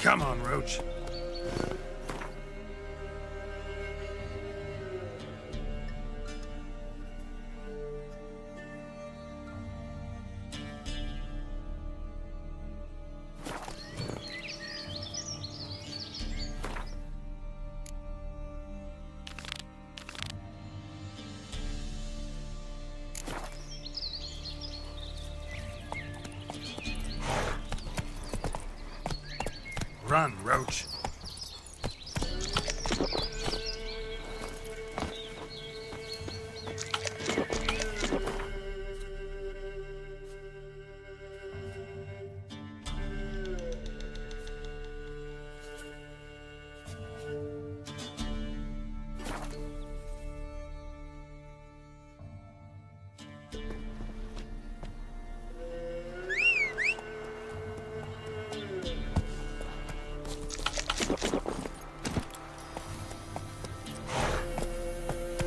Come on, Roach. Run, Roach.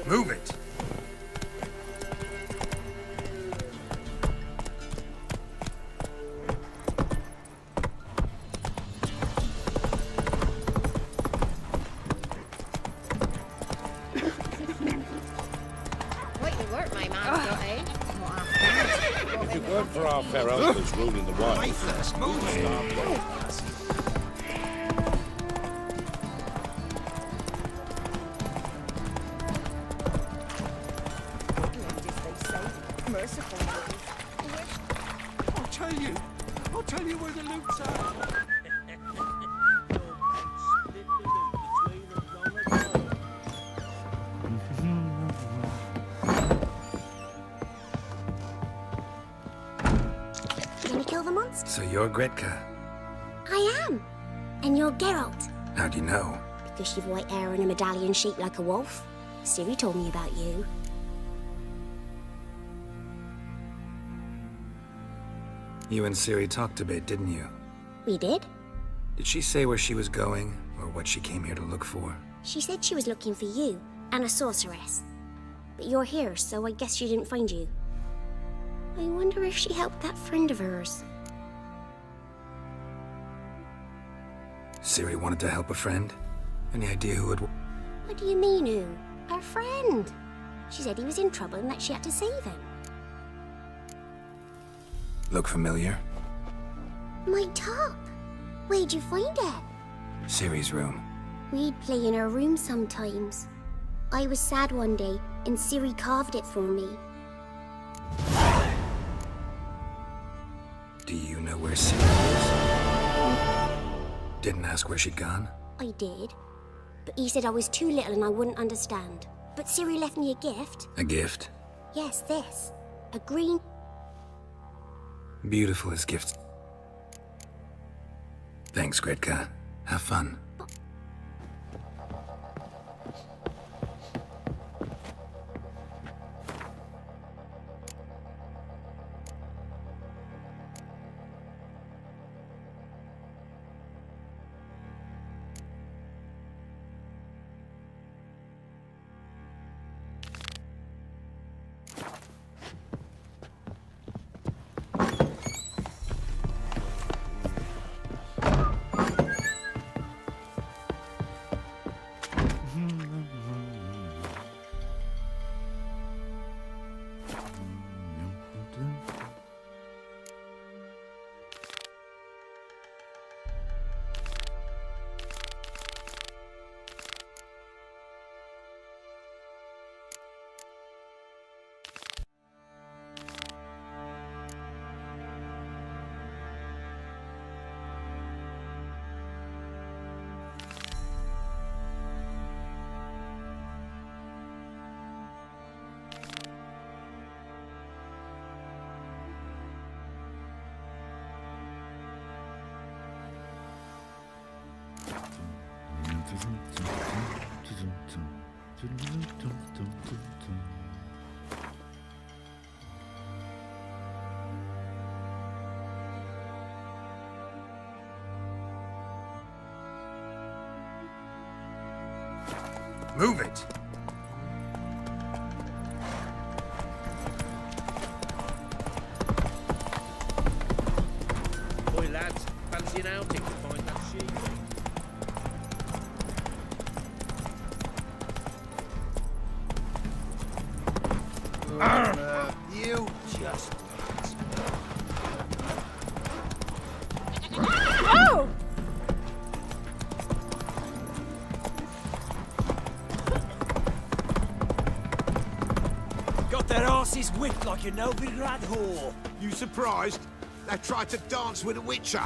Move it! What you work, my man, got, eh? If it weren't for our fair elders ruling the wild, Faithless, move it! I'll tell you where the loot's at. Gonna kill the monster? So you're Gretka. I am. And you're Geralt. How do you know? Because you've white hair and a medallion shaped like a wolf. Ciri told me about you. You and Ciri talked a bit, didn't you? We did? Did she say where she was going, or what she came here to look for? She said she was looking for you and a sorceress. But you're here, so I guess she didn't find you. I wonder if she helped that friend of hers. Ciri wanted to help a friend? Any idea who it was? What do you mean, who? Her friend. She said he was in trouble and that she had to save him. Look familiar? My top. Where'd you find it? Ciri's room. We'd play in her room sometimes. I was sad one day, and Ciri carved it for me. Do you know where Ciri is? Didn't ask where she'd gone? I did. But he said I was too little and I wouldn't understand. But Ciri left me a gift. A gift? Yes, this. A green... Beautiful as gifts. Thanks, Gretka. Have fun. Move it! Boy, lads, fancy an outing to find that sheep. You just... Oh! Got their asses whipped like a Novigrad whore. You surprised? They tried to dance with a witcher.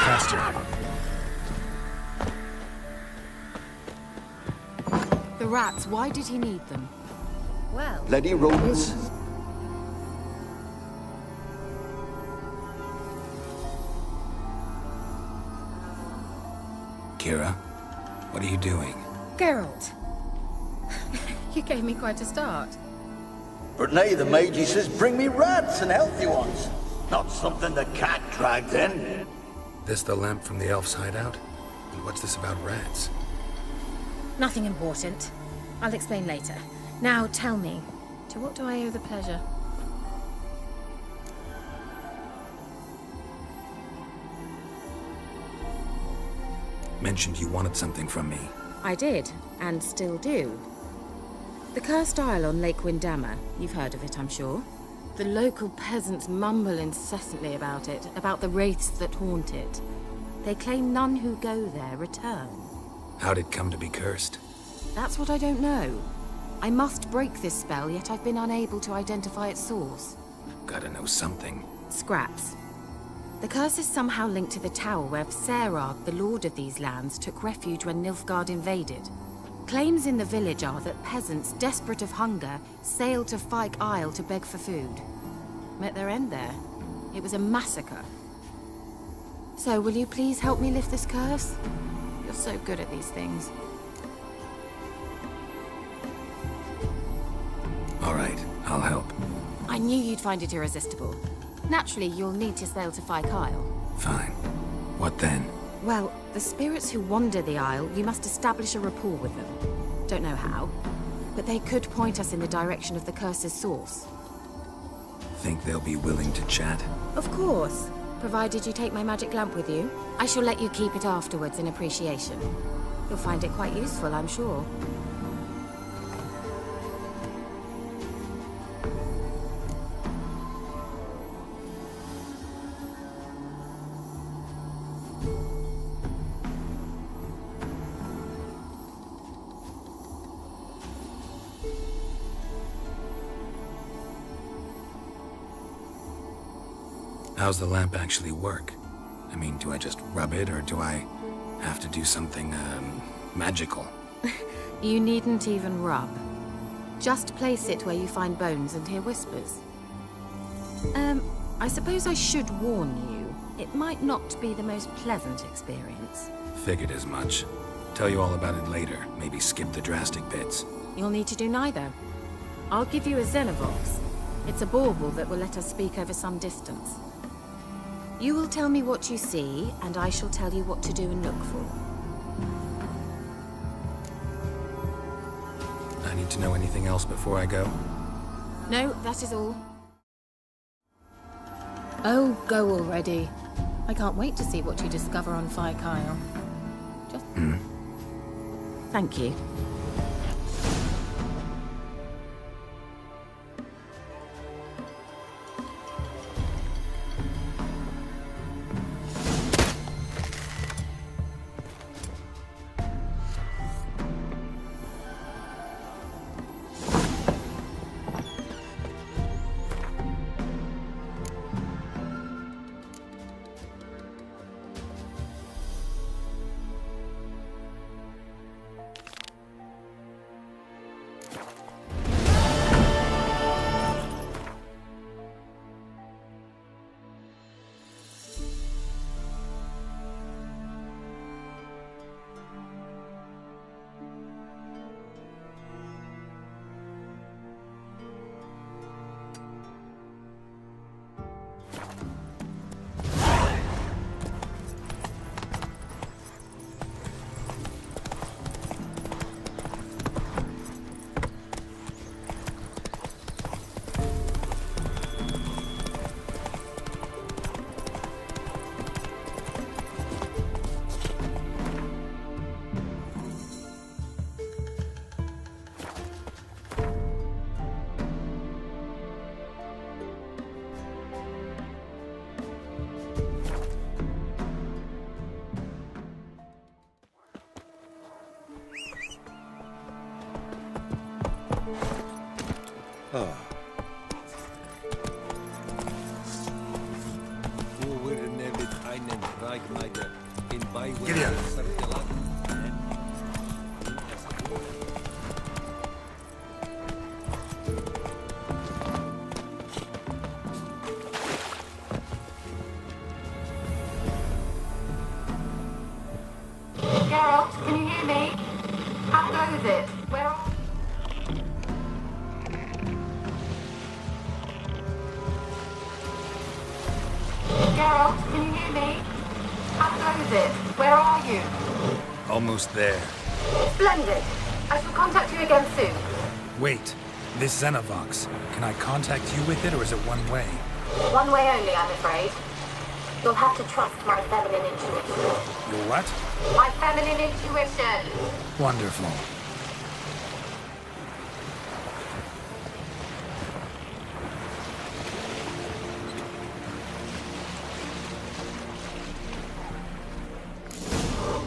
Faster. The rats, why did he need them? Well, Bloody rodents. Kira, what are you doing? Geralt. You gave me quite a start. But now the Magi says bring me rats and healthy ones. Not something the cat dragged in. This the lamp from the elf's hideout? And what's this about rats? Nothing important. I'll explain later. Now tell me, to what do I owe the pleasure? Mentioned you wanted something from me. I did, and still do. The cursed isle on Lake Windammer. You've heard of it, I'm sure. The local peasants mumble incessantly about it, about the wraiths that haunt it. They claim none who go there return. How'd it come to be cursed? That's what I don't know. I must break this spell, yet I've been unable to identify its source. Gotta know something. Scraps. The curse is somehow linked to the tower where Serag, the lord of these lands, took refuge when Nilfgaard invaded. Claims in the village are that peasants, desperate of hunger, sailed to Fyke Isle to beg for food. Met their end there. It was a massacre. So, will you please help me lift this curse? You're so good at these things. All right, I'll help. I knew you'd find it irresistible. Naturally, you'll need to sail to Fyke Isle. Fine. What then? Well, the spirits who wander the Isle, you must establish a rapport with them. Don't know how, but they could point us in the direction of the curse's source. Think they'll be willing to chat? Of course, provided you take my magic lamp with you. I shall let you keep it afterwards in appreciation. You'll find it quite useful, I'm sure. How's the lamp actually work? I mean, do I just rub it, or do I have to do something, magical? You needn't even rub. Just place it where you find bones and hear whispers. I suppose I should warn you. It might not be the most pleasant experience. Figured as much. Tell you all about it later. Maybe skip the drastic bits. You'll need to do neither. I'll give you a Xenovox. It's a bauble that will let us speak over some distance. You will tell me what you see, and I shall tell you what to do and look for. I need to know anything else before I go? No, that is all. Oh, go already. I can't wait to see what you discover on Fyke Isle. Just... Thank you. Gideon. Geralt, can you hear me? How goes it? Where are... Geralt, can you hear me? How goes it? Where are you? Almost there. Splendid. I shall contact you again soon. Wait, this Xenovox, can I contact you with it or is it one way? One way only, I'm afraid. You'll have to trust my feminine intuition. Your what? My feminine intuition! Wonderful.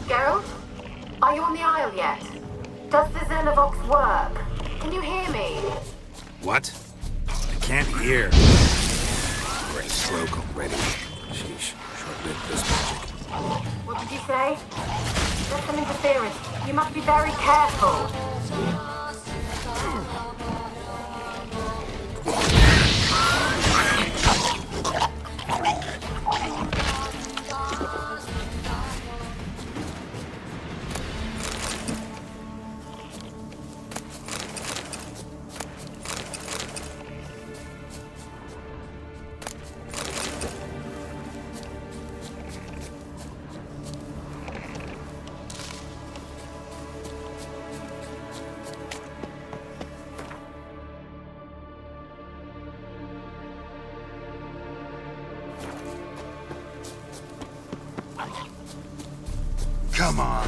Geralt? Are you on the Isle yet? Does the Xenovox work? Can you hear me? What? I can't hear. Great, broke already. Sheesh, short-lived this magic. What did you say? There's some interference. You must be very careful. Come on.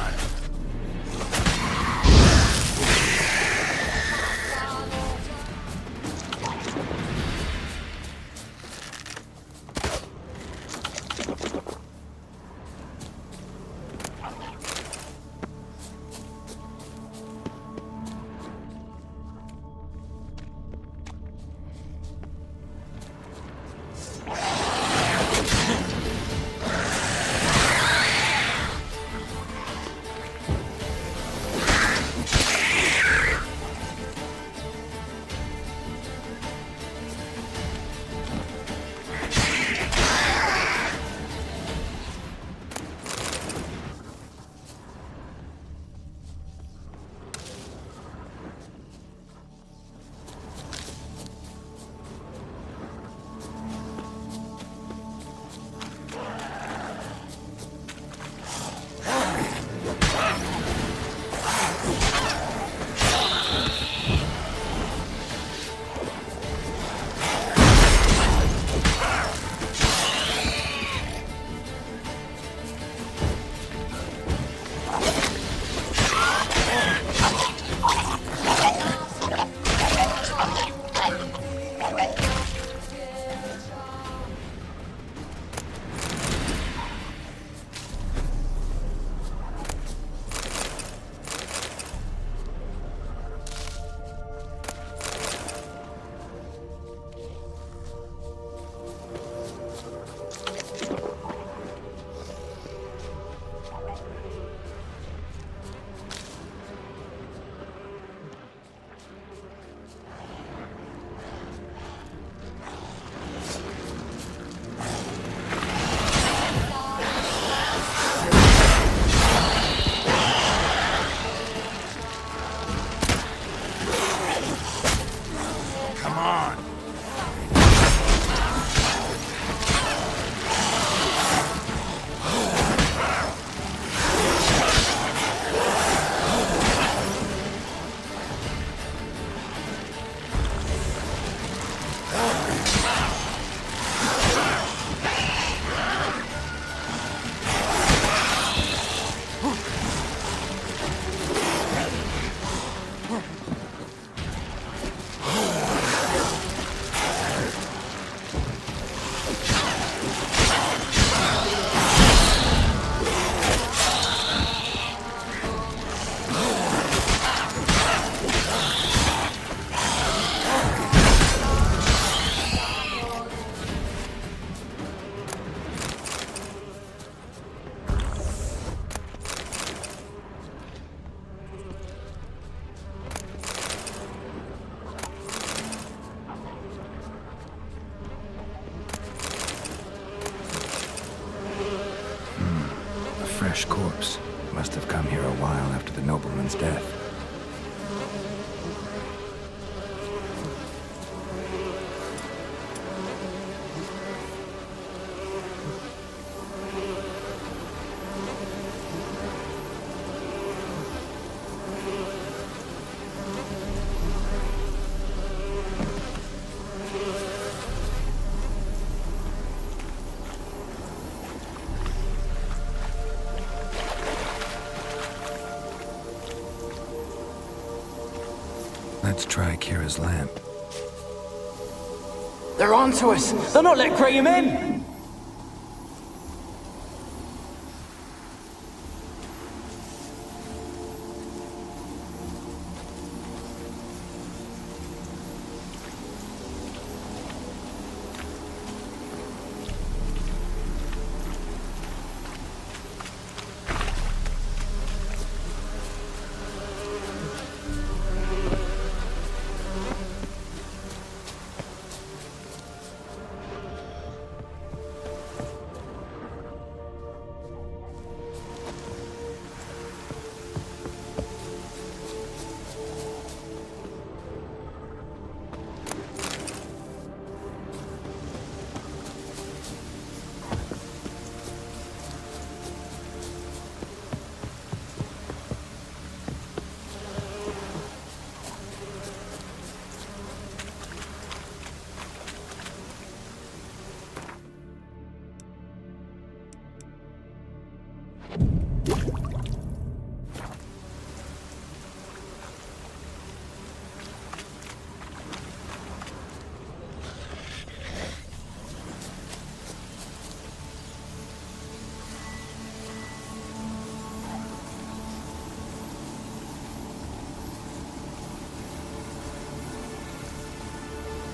come here a while after the nobleman's death. Let's try Kira's lamp. They're onto us. They're not letting Graham in.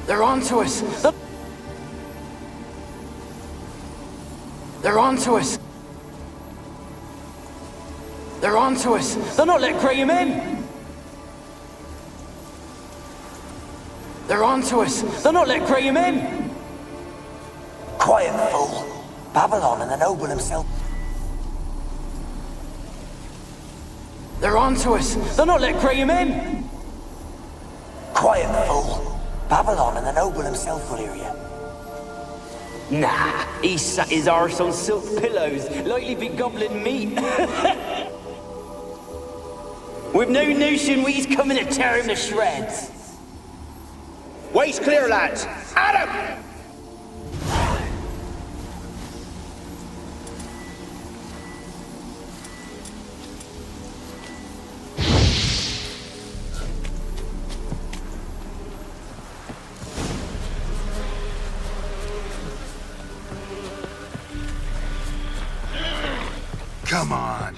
They're onto us. They're onto us. They're onto us. They're not letting Graham in. They're onto us. They're not letting Graham in. Quiet, fool. Babylon and the noble himself. They're onto us. They're not letting Graham in. Quiet, fool. Babylon and the noble himself will hear you. Nah, he sat his arse on silk pillows, like he'd be gobbling meat. With no notion we's coming to tear him to shreds. Waist clear, lads. Adam! Come on.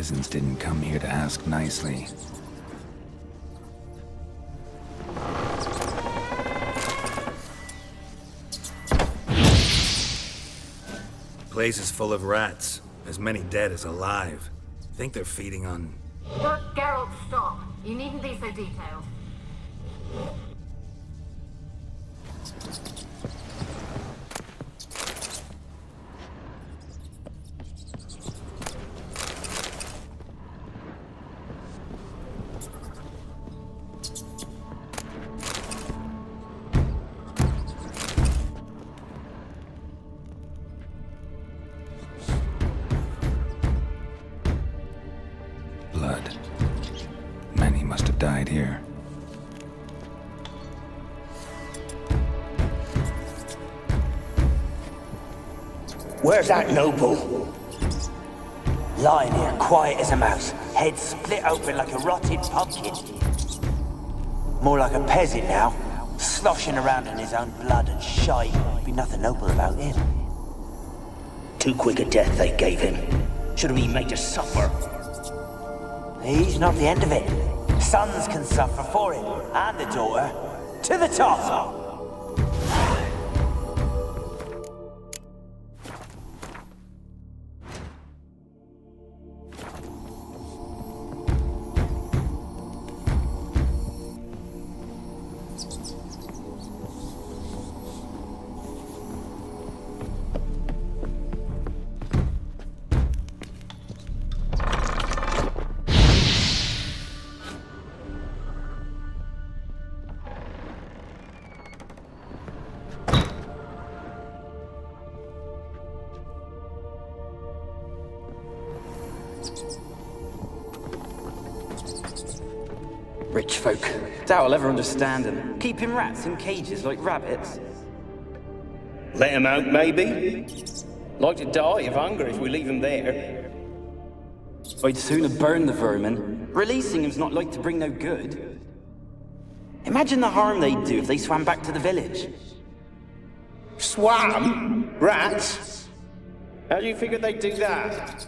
peasants didn't come here to ask nicely. Place is full of rats. As many dead as alive. Think they're feeding on... Geralt, stop. You needn't be so detailed. Blood. Many must have died here. Where's that noble? Lying here, quiet as a mouse, head split open like a rotted pumpkin. More like a peasant now, sloshing around in his own blood and shite. Be nothing noble about him. Too quick a death they gave him. Should have been made to suffer. He's not the end of it. Sons can suffer for him, and the daughter. To the top! Rich folk. Doubt I'll ever understand them. Keeping rats in cages like rabbits. Let him out, maybe? Like to die of hunger if we leave him there. I'd sooner burn the vermin. Releasing him's not like to bring no good. Imagine the harm they'd do if they swam back to the village. Swam? Rats? How do you figure they'd do that?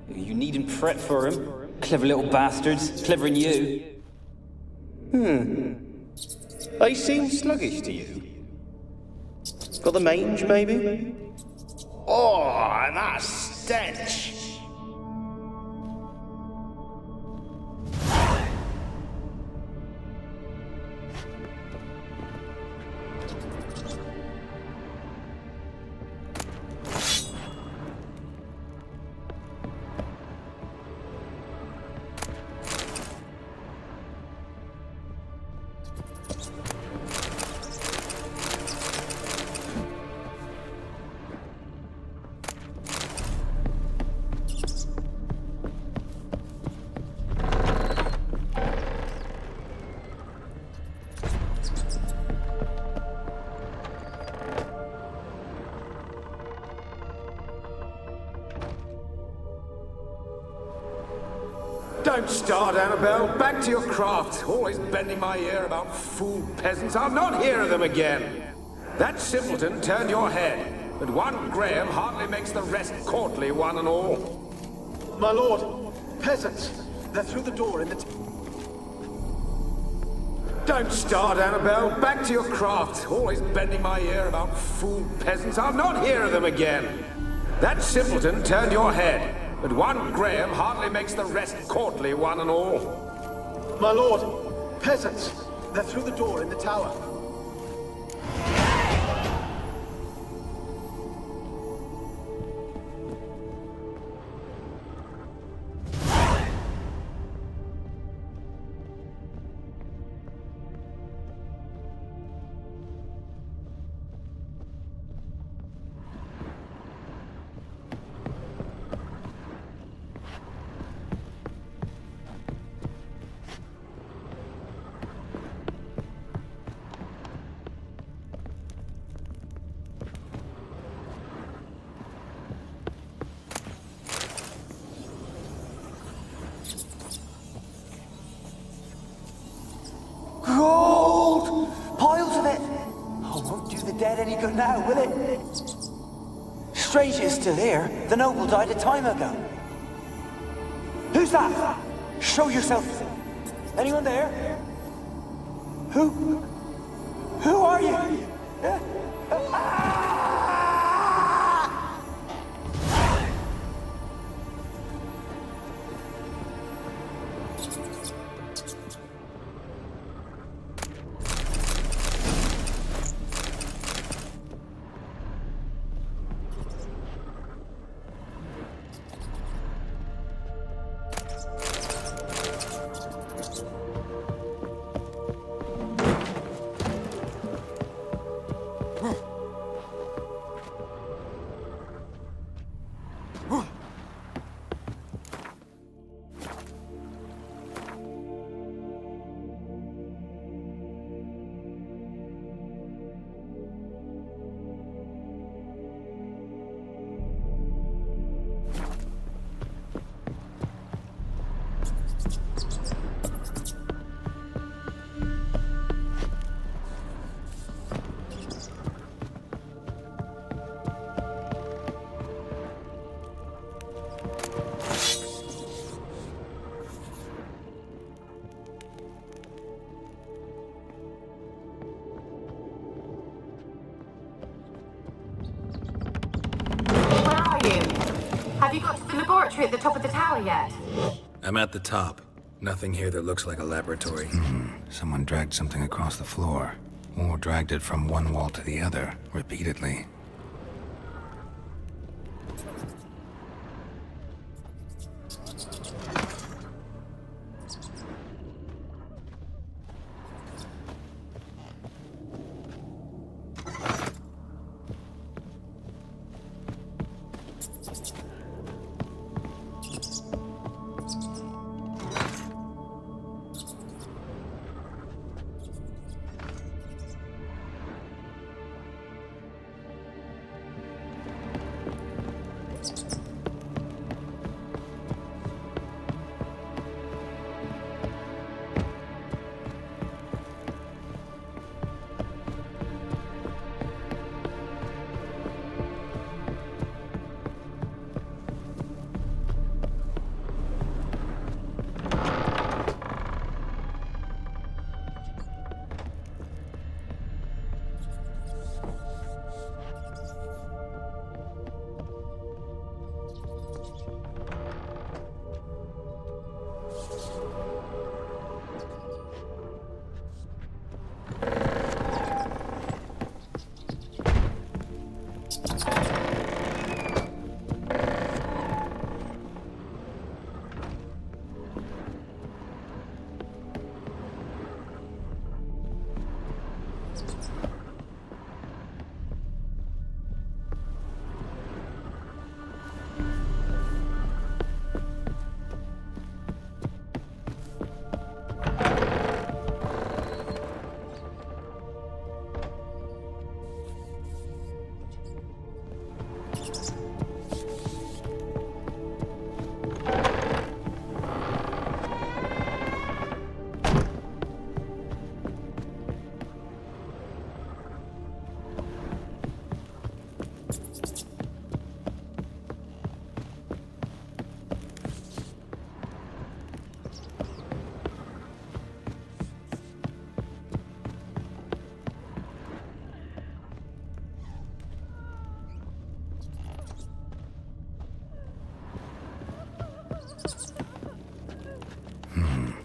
You needn't fret for him. Clever little bastards. Clever than you. They seem sluggish to you. Got the mange, maybe? Oh, and that stench! Don't start, Annabelle. Back to your craft. Always bending my ear about fool peasants. I'll not hear of them again. That simpleton turned your head, but one Graham hardly makes the rest courtly, one and all. My lord, peasants. They're through the door in the... Don't start, Annabelle. Back to your craft. Always bending my ear about fool peasants. I'll not hear of them again. That simpleton turned your head, but one Graham hardly makes the rest courtly, one and all. My lord, peasants. They're through the door in the tower. Gold! Piles of it! Oh, won't do the dead any good now, will it? Strange it's still here. The noble died a time ago. Who's that? Show yourself. Anyone there? Who are you? Have you got to the laboratory at the top of the tower yet? I'm at the top. Nothing here that looks like a laboratory. Someone dragged something across the floor. Or dragged it from one wall to the other, repeatedly.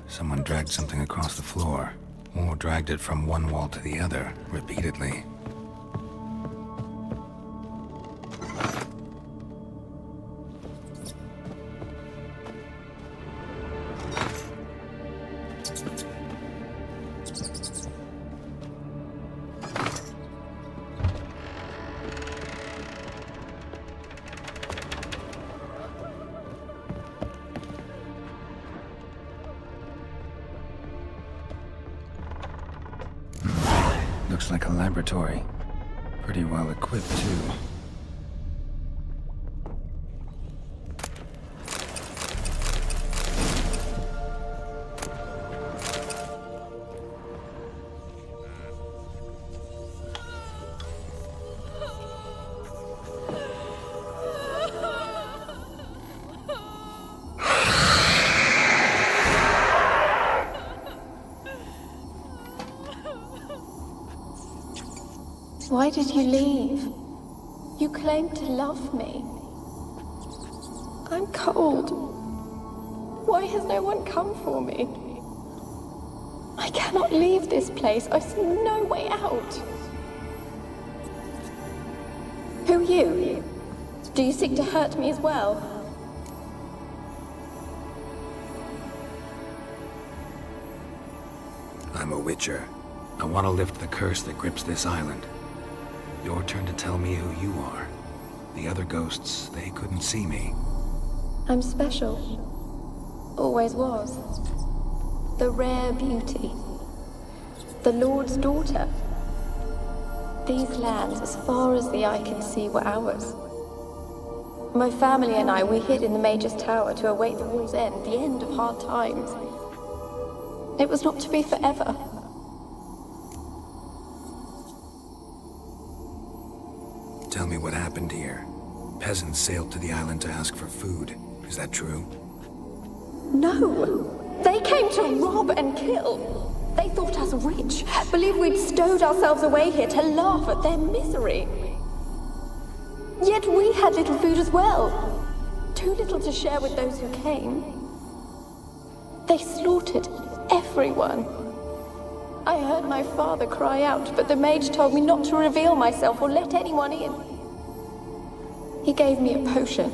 Someone dragged something across the floor. Or dragged it from one wall to the other, repeatedly. Looks like a laboratory. Pretty well equipped, too. Why did you leave? You claimed to love me. I'm cold. Why has no one come for me? I cannot leave this place. I see no way out. Who are you? Do you seek to hurt me as well? I'm a witcher. I want to lift the curse that grips this island. Your turn to tell me who you are. The other ghosts, they couldn't see me. I'm special. Always was. The rare beauty. The Lord's daughter. These lands, as far as the eye can see, were ours. My family and I, we hid in the Mage's Tower to await the war's end, the end of hard times. It was not to be forever. Tell me what happened here. Peasants sailed to the island to ask for food. Is that true? No! They came to rob and kill. They thought us rich, believed we'd stowed ourselves away here to laugh at their misery. Yet we had little food as well. Too little to share with those who came. They slaughtered everyone. I heard my father cry out, but the mage told me not to reveal myself or let anyone in. He gave me a potion.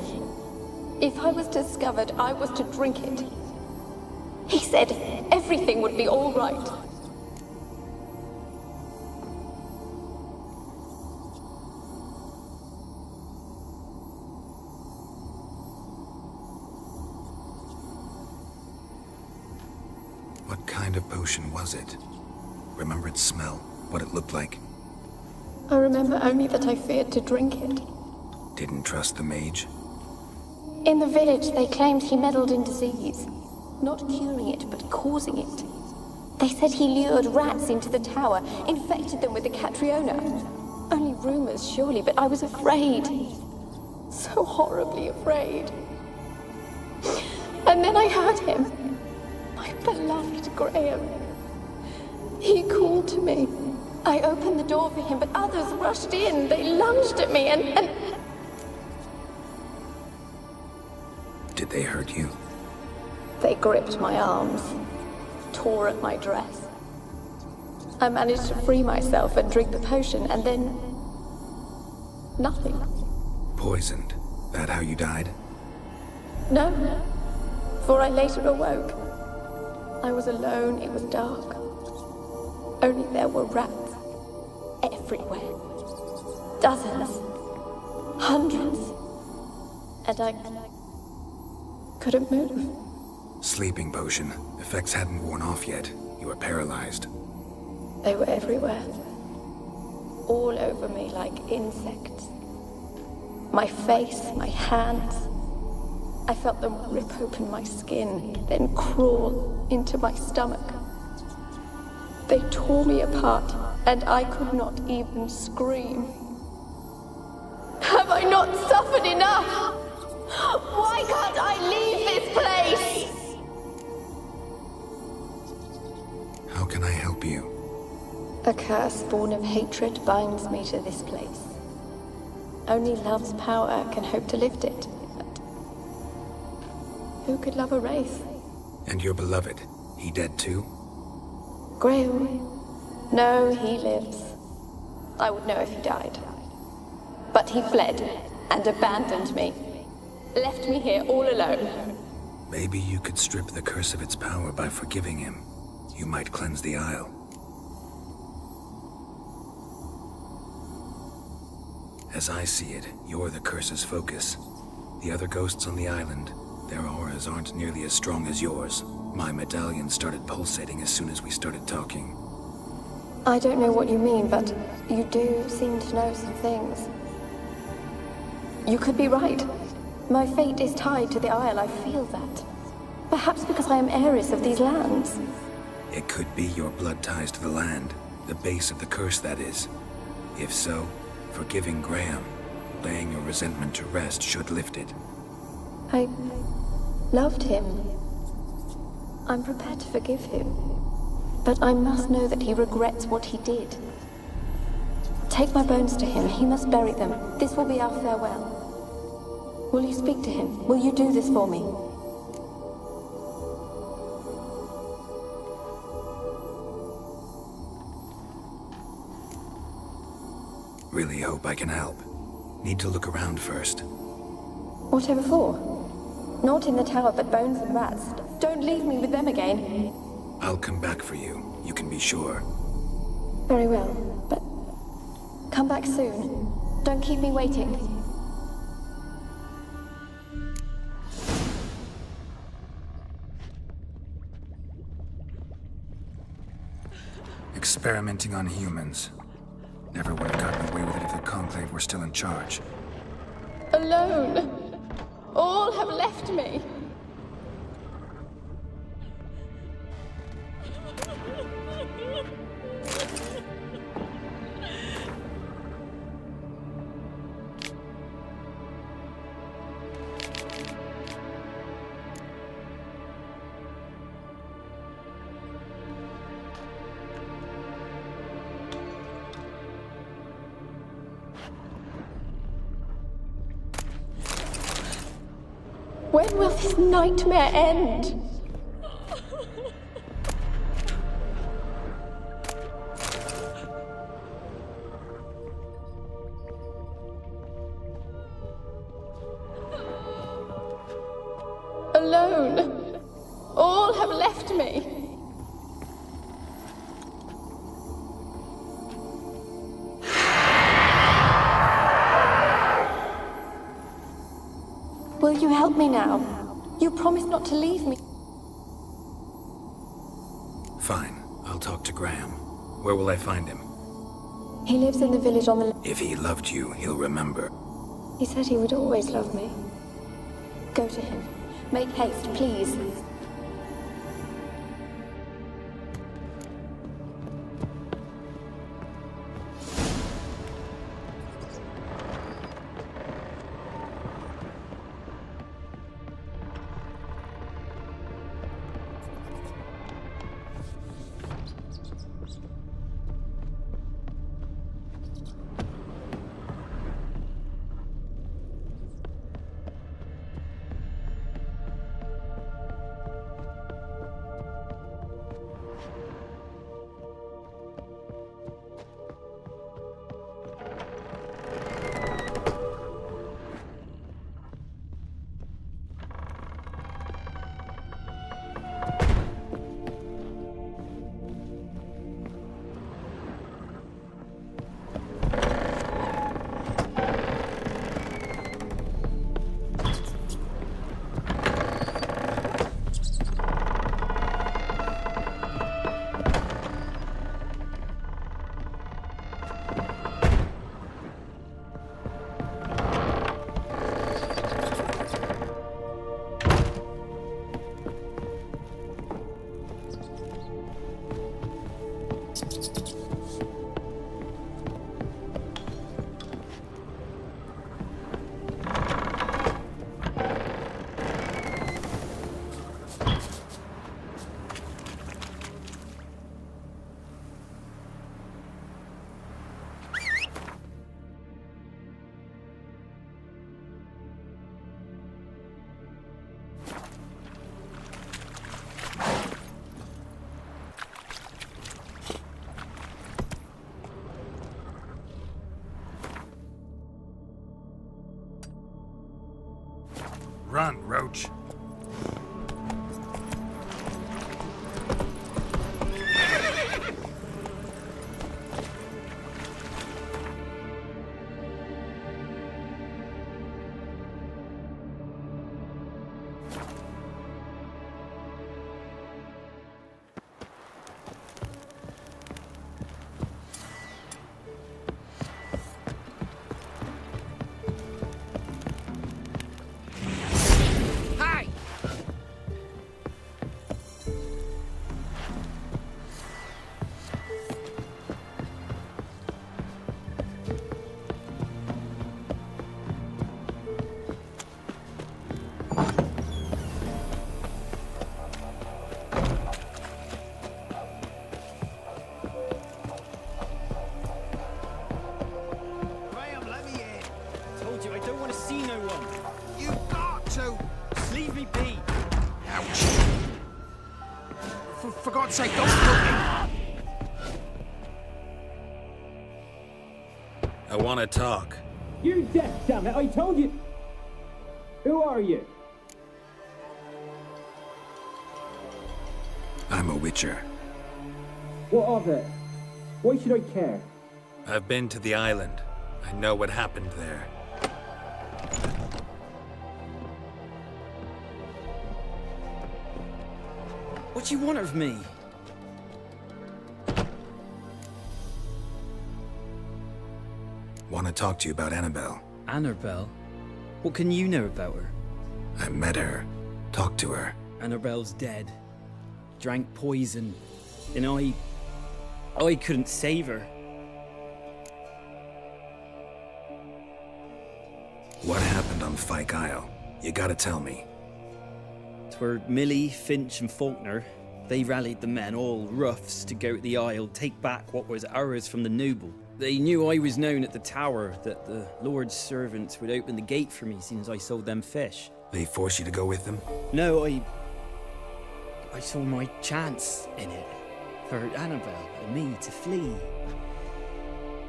If I was discovered, I was to drink it. He said everything would be all right. What kind of potion was it? Remember its smell? What it looked like? I remember only that I feared to drink it. Didn't trust the mage? In the village, they claimed he meddled in disease. Not curing it, but causing it. They said he lured rats into the tower, infected them with the Catriona. Only rumors, surely, but I was afraid. So horribly afraid. And then I heard him. My beloved Graham. He called to me. I opened the door for him, but others rushed in. They lunged at me and... Did they hurt you? They gripped my arms, tore at my dress. I managed to free myself and drink the potion, and then... nothing. Poisoned? That how you died? No, for I later awoke. I was alone, it was dark. Only there were rats everywhere. Dozens. Hundreds. And I couldn't move. Sleeping potion. Effects hadn't worn off yet. You were paralyzed. They were everywhere. All over me like insects. My face, my hands. I felt them rip open my skin, then crawl into my stomach. They tore me apart, and I could not even scream. Have I not suffered enough? Why can't I leave this place? How can I help you? A curse born of hatred binds me to this place. Only love's power can hope to lift it. But who could love a wraith? And your beloved, he dead too? Graham? No, he lives. I would know if he died. But he fled and abandoned me. Left me here all alone. Maybe you could strip the curse of its power by forgiving him. You might cleanse the Isle. As I see it, you're the curse's focus. The other ghosts on the island, their auras aren't nearly as strong as yours. My medallion started pulsating as soon as we started talking. I don't know what you mean, but you do seem to know some things. You could be right. My fate is tied to the Isle, I feel that. Perhaps because I am heiress of these lands. It could be your blood ties to the land, the base of the curse, that is. If so, forgiving Graham, laying your resentment to rest should lift it. I loved him. I'm prepared to forgive him. But I must know that he regrets what he did. Take my bones to him. He must bury them. This will be our farewell. Will you speak to him? Will you do this for me? Really hope I can help. Need to look around first. Whatever for? Not in the tower, but bones and rats. Don't leave me with them again. I'll come back for you. You can be sure. Very well, but come back soon. Don't keep me waiting. Experimenting on humans. Never would have gotten away with it if the Conclave were still in charge. Alone. All have left me. When will this nightmare end? Alone. All have left me. Will you help me now? You promised not to leave me. Fine. I'll talk to Graham. Where will I find him? He lives in the village on the left. If he loved you, he'll remember. He said he would always love me. Go to him. Make haste, please. Run, Roach. Ha! leave me be. Ouch. For God's sake, don't kill me! I want to talk. You're deaf, damn it! I told you! Who are you? I'm a witcher. What of it? Why should I care? I've been to the island. I know what happened there. What do you want of me? Want to talk to you about Annabelle. Annabelle? What can you know about her? I met her. Talked to her. Annabelle's dead. Drank poison. And I couldn't save her. What happened on Fyke Isle? You gotta tell me. Twere Millie, Finch and Faulkner. They rallied the men, all roughs, to go to the Isle, take back what was ours from the noble. They knew I was known at the tower, that the Lord's servants would open the gate for me since I sold them fish. They force you to go with them? No, I saw my chance in it. For Annabelle and me to flee.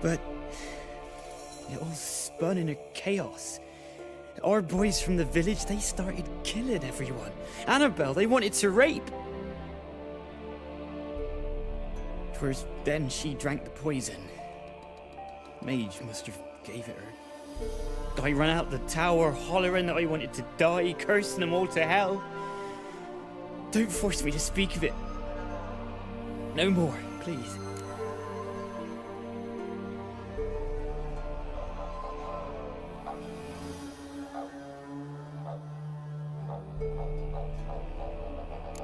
But it all spun in a chaos. Our boys from the village, they started killing everyone. Annabelle, they wanted to rape. Twas then she drank the poison. Mage must have gave it her. I ran out the tower, hollering that I wanted to die, cursing them all to hell. Don't force me to speak of it. No more, please.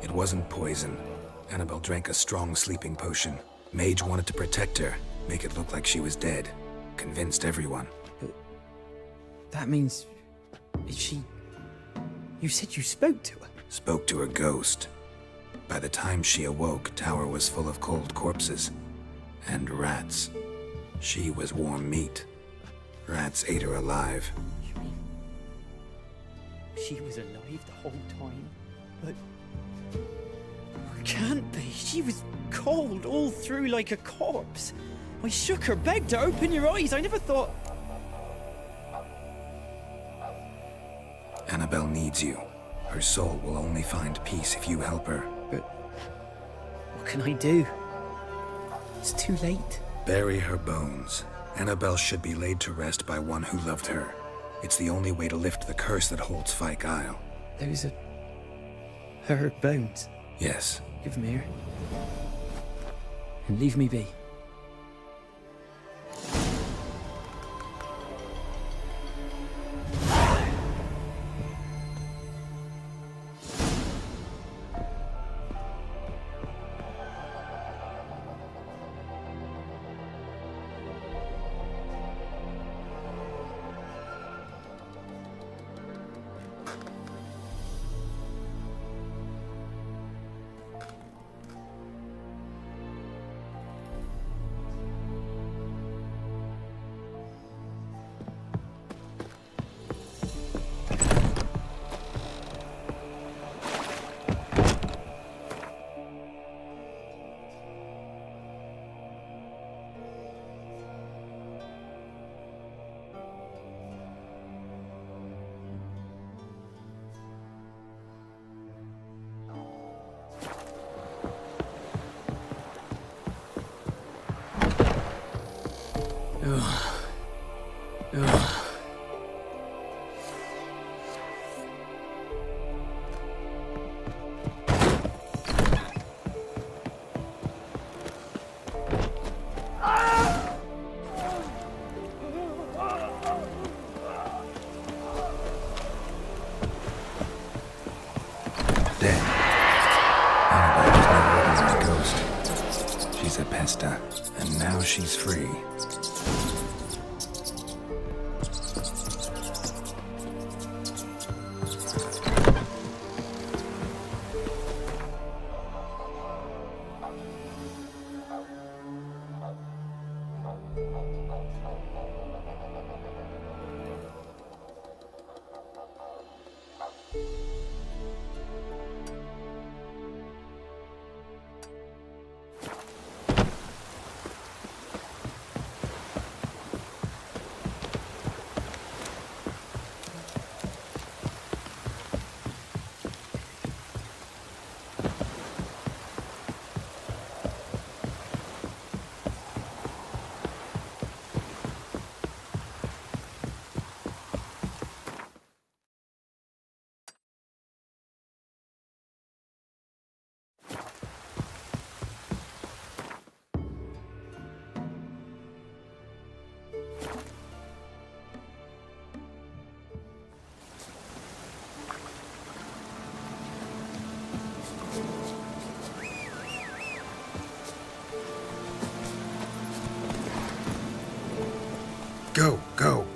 It wasn't poison. Annabelle drank a strong sleeping potion. Mage wanted to protect her, make it look like she was dead. Convinced everyone. But that means... Is she... You said you spoke to her? Spoke to her ghost. By the time she awoke, Tower was full of cold corpses. And rats. She was warm meat. Rats ate her alive. You mean... She was alive the whole time? But... Can't be. She was cold all through like a corpse. I shook her, begged her, open your eyes. I never thought... Annabelle needs you. Her soul will only find peace if you help her. But... What can I do? It's too late. Bury her bones. Annabelle should be laid to rest by one who loved her. It's the only way to lift the curse that holds Fyke Isle. Those are... her bones. Yes. Give them here. And leave me be. And now she's free. Go, go.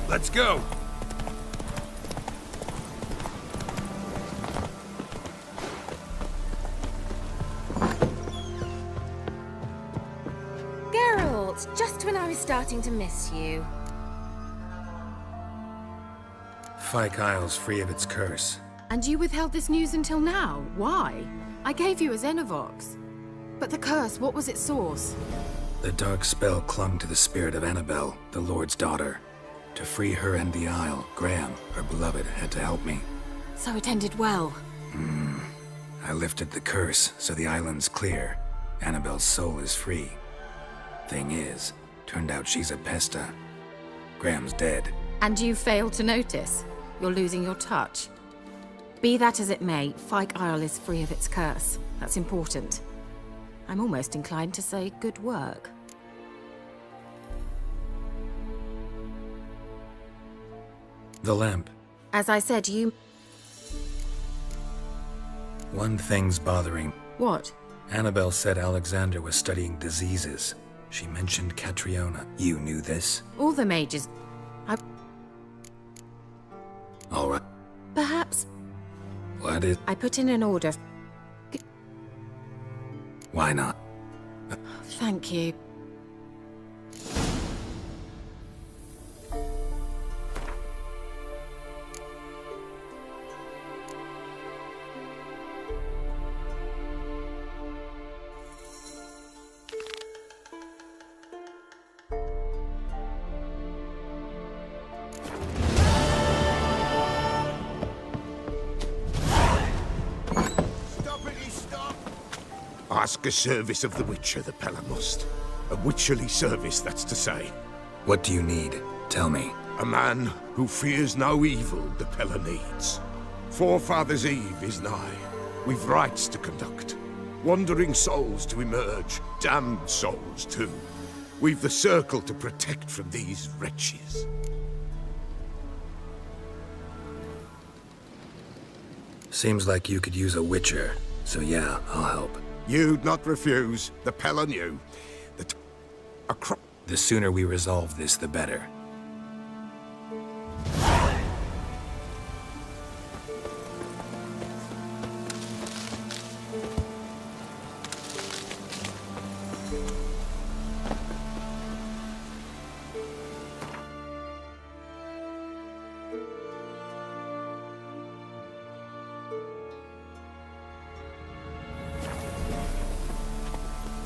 Let's go. Geralt, just when I was starting to miss you. Fyke Isle's free of its curse. And you withheld this news until now. Why? I gave you a Xenovox. But the curse, what was its source? The dark spell clung to the spirit of Annabelle, the Lord's daughter. To free her and the Isle, Graham, her beloved, had to help me. So it ended well. I lifted the curse, so the island's clear. Annabelle's soul is free. Thing is, turned out she's a pesta. Graham's dead. And you failed to notice. You're losing your touch. Be that as it may, Fyke Isle is free of its curse. That's important. I'm almost inclined to say good work. The lamp. As I said, you... One thing's bothering. What? Annabelle said Alexander was studying diseases. She mentioned Catriona. You knew this? All the mages... All right. Perhaps... What is... I put in an order. Why not? Thank you. Ask a service of the Witcher, the Pella must. A witcherly service, that's to say. What do you need? Tell me. A man who fears no evil the Pella needs. Forefathers' Eve is nigh. We've rites to conduct. Wandering souls to emerge. Damned souls, too. We've the circle to protect from these wretches. Seems like you could use a witcher. So yeah, I'll help. You'd not refuse. The Pella knew. The sooner we resolve this, the better.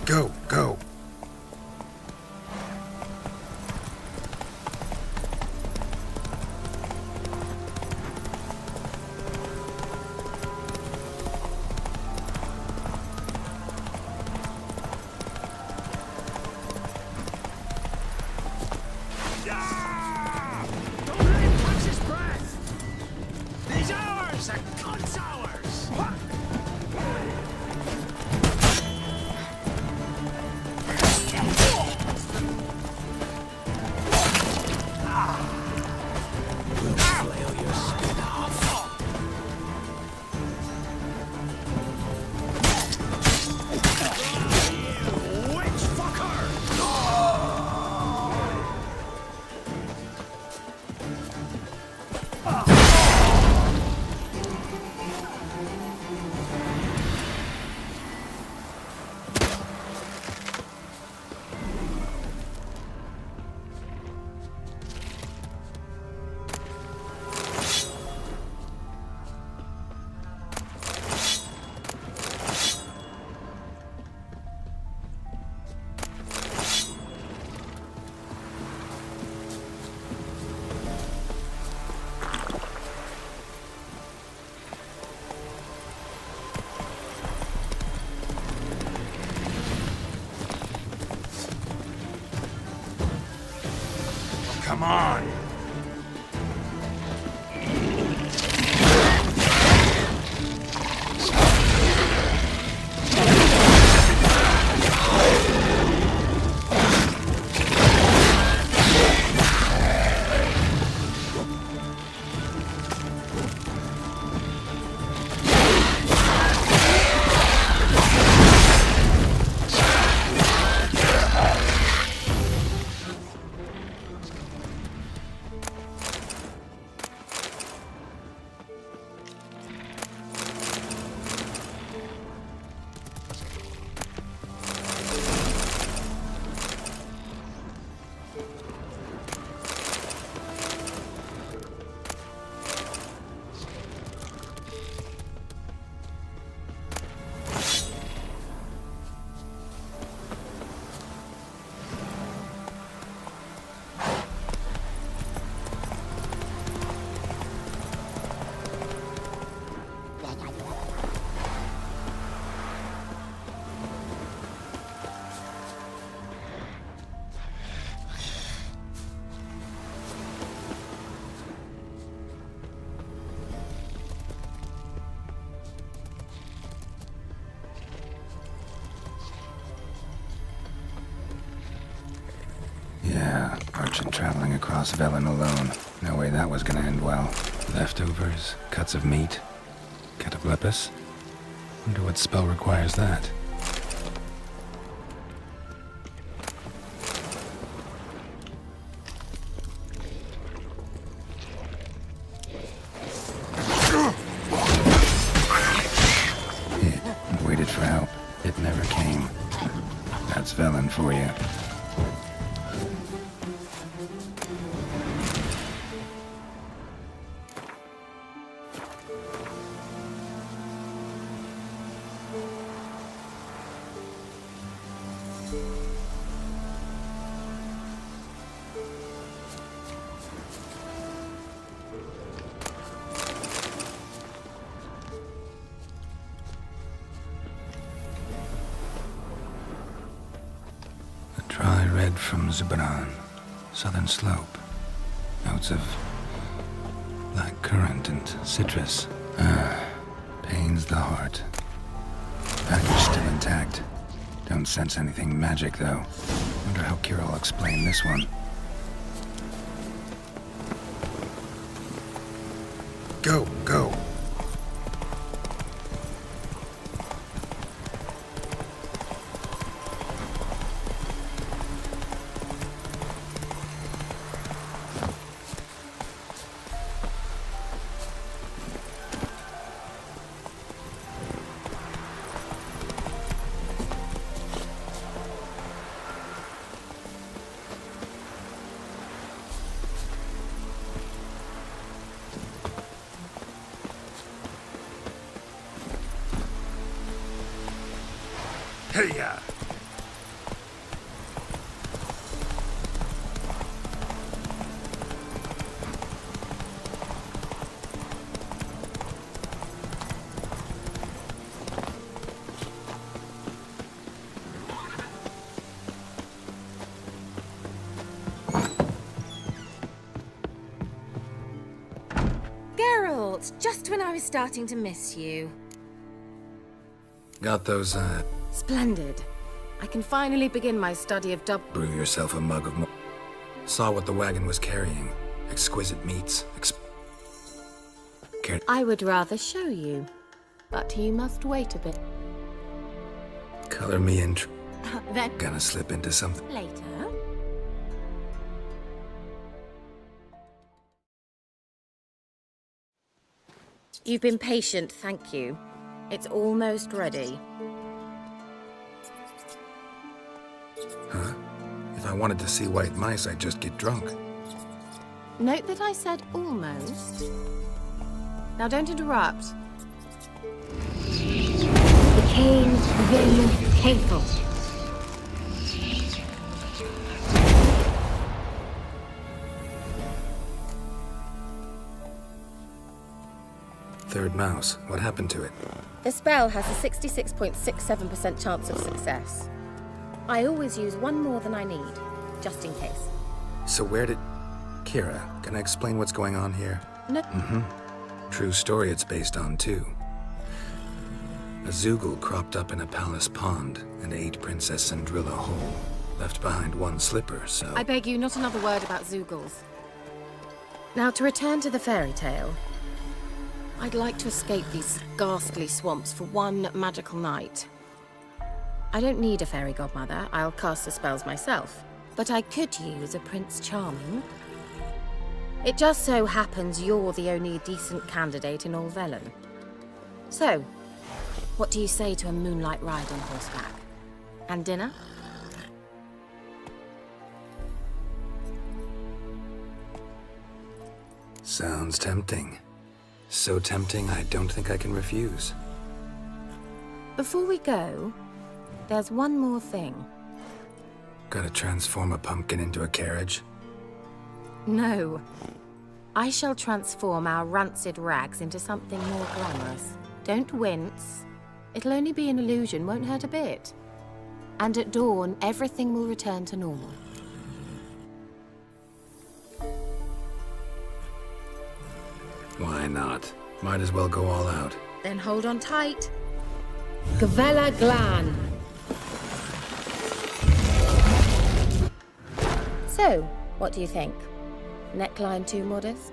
Go, go. Come on! Yeah, merchant traveling across Velen alone. No way that was gonna end well. Leftovers, cuts of meat, cataplepis. Wonder what spell requires that. Waited for help. It never came. That's Velen for you. Dry red from Zubran, southern slope. Notes of black currant and citrus. Pains the heart. Package still intact. Don't sense anything magic, though. Wonder how Kira will explain this one. Go, go. Hey-ya! Geralt, just when I was starting to miss you. Got those, Splendid. I can finally begin my study of brew yourself a mug of Saw what the wagon was carrying. Exquisite meats. I would rather show you, but you must wait a bit. Color me in. Then Gonna slip into something. later. You've been patient, thank you. It's almost ready. Huh? If I wanted to see white mice, I'd just get drunk. Note that I said almost. Now don't interrupt. The cane will careful. Third mouse. What happened to it? The spell has a 66.67% chance of success. I always use one more than I need, just in case. So where did... Kira, can I explain what's going on here? No. True story it's based on, too. A Zoogle cropped up in a palace pond and ate Princess Sandrilla whole. Left behind one slipper, so... I beg you, not another word about Zoogles. Now, to return to the fairy tale. I'd like to escape these ghastly swamps for one magical night. I don't need a fairy godmother, I'll cast the spells myself. But I could use a Prince Charming. It just so happens you're the only decent candidate in all Velen. So, what do you say to a moonlight ride on horseback? And dinner? Sounds tempting. So tempting, I don't think I can refuse. Before we go, there's one more thing. Gotta transform a pumpkin into a carriage? No. I shall transform our rancid rags into something more glamorous. Don't wince. It'll only be an illusion, won't hurt a bit. And at dawn, everything will return to normal. Why not? Might as well go all out. Then hold on tight. Gavella Glan. So, what do you think? Neckline too modest?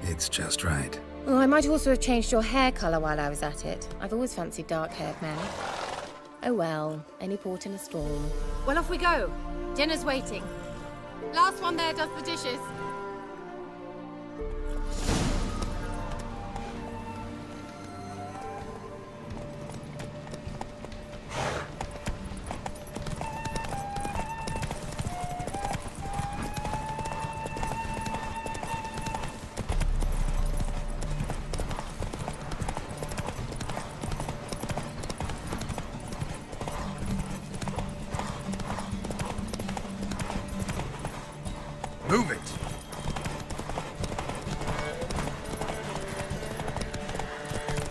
It's just right. Oh, I might also have changed your hair colour while I was at it. I've always fancied dark-haired men. Oh well, any port in a storm. Well, off we go. Dinner's waiting. Last one there does the dishes. Move it!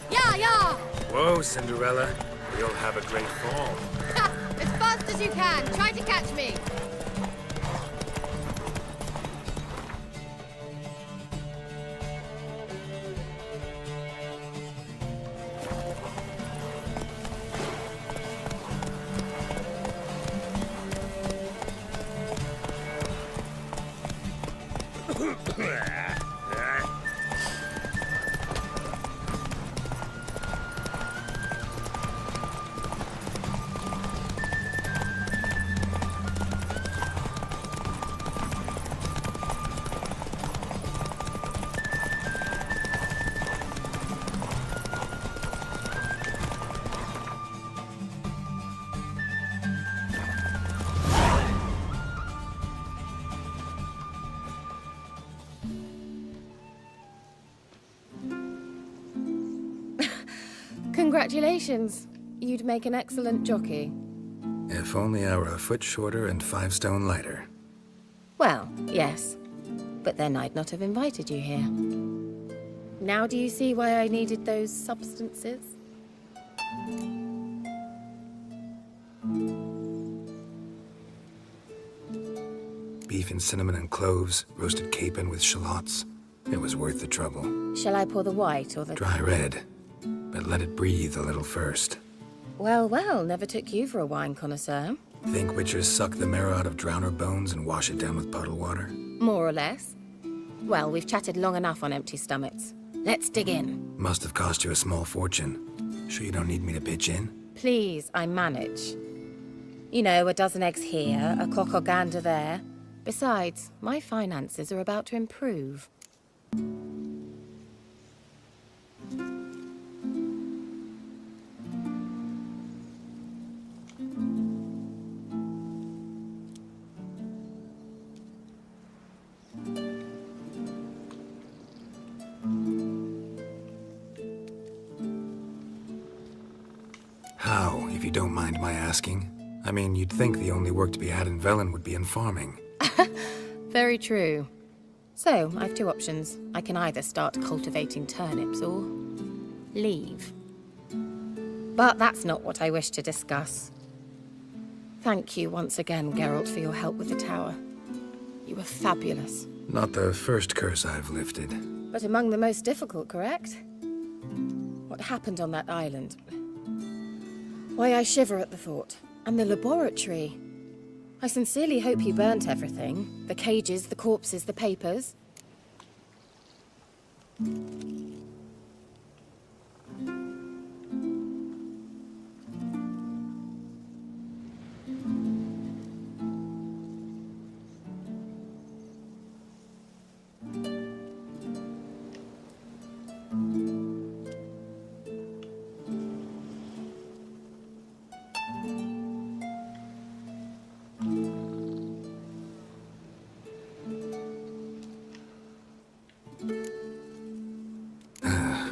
Yeah, yeah! Whoa, Cinderella. We'll have a great fall. As fast as you can. Try to catch me. Congratulations. You'd make an excellent jockey. If only I were a foot shorter and 5 stone lighter. Well, yes. But then I'd not have invited you here. Now do you see why I needed those substances? Beef and cinnamon and cloves, roasted capon with shallots. It was worth the trouble. Shall I pour the white or the... Dry red, but let it breathe a little first. Well, well, never took you for a wine connoisseur. Think witchers suck the marrow out of drowner bones and wash it down with puddle water? More or less. Well, we've chatted long enough on empty stomachs. Let's dig in. Must have cost you a small fortune. Sure you don't need me to pitch in? Please, I manage. You know, a dozen eggs here, a cock or gander there. Besides, my finances are about to improve. How, if you don't mind my asking? I mean, you'd think the only work to be had in Velen would be in farming. Very true. So, I've two options. I can either start cultivating turnips or leave. But that's not what I wish to discuss. Thank you once again, Geralt, for your help with the tower. You were fabulous. Not the first curse I've lifted. But among the most difficult, correct? What happened on that island? Why, I shiver at the thought. And the laboratory. I sincerely hope you burnt everything. The cages, the corpses, the papers.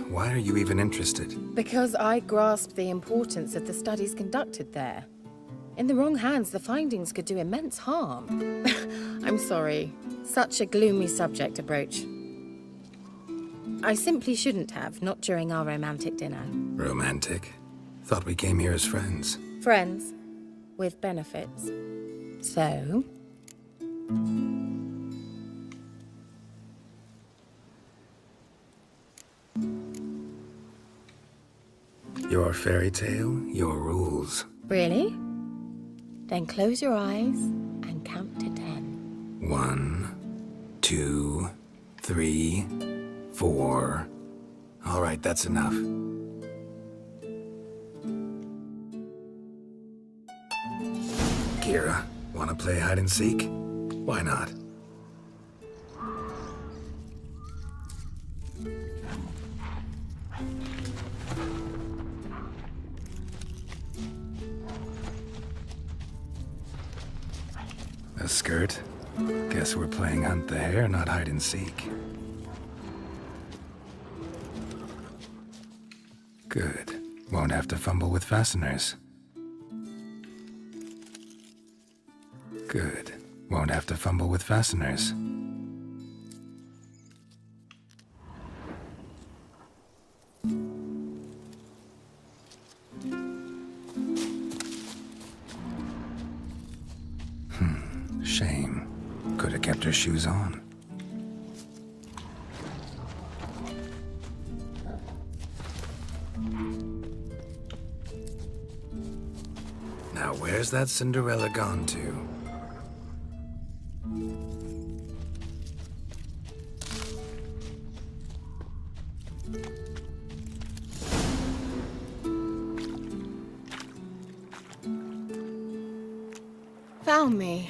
Why are you even interested? Because I grasped the importance of the studies conducted there. In the wrong hands, the findings could do immense harm. I'm sorry. Such a gloomy subject to broach. I simply shouldn't have, not during our romantic dinner. Romantic? Thought we came here as friends. Friends. With benefits. So... Your fairy tale, your rules. Really? Then close your eyes and count to 10. 1, 2, 3, 4. All right, that's enough. Kira, wanna play hide and seek? Why not? A skirt? Guess we're playing hunt the hare, not hide and seek. Good. Won't have to fumble with fasteners. Good. Won't have to fumble with fasteners. Shame. Could have kept her shoes on. Now where's that Cinderella gone to? Found me.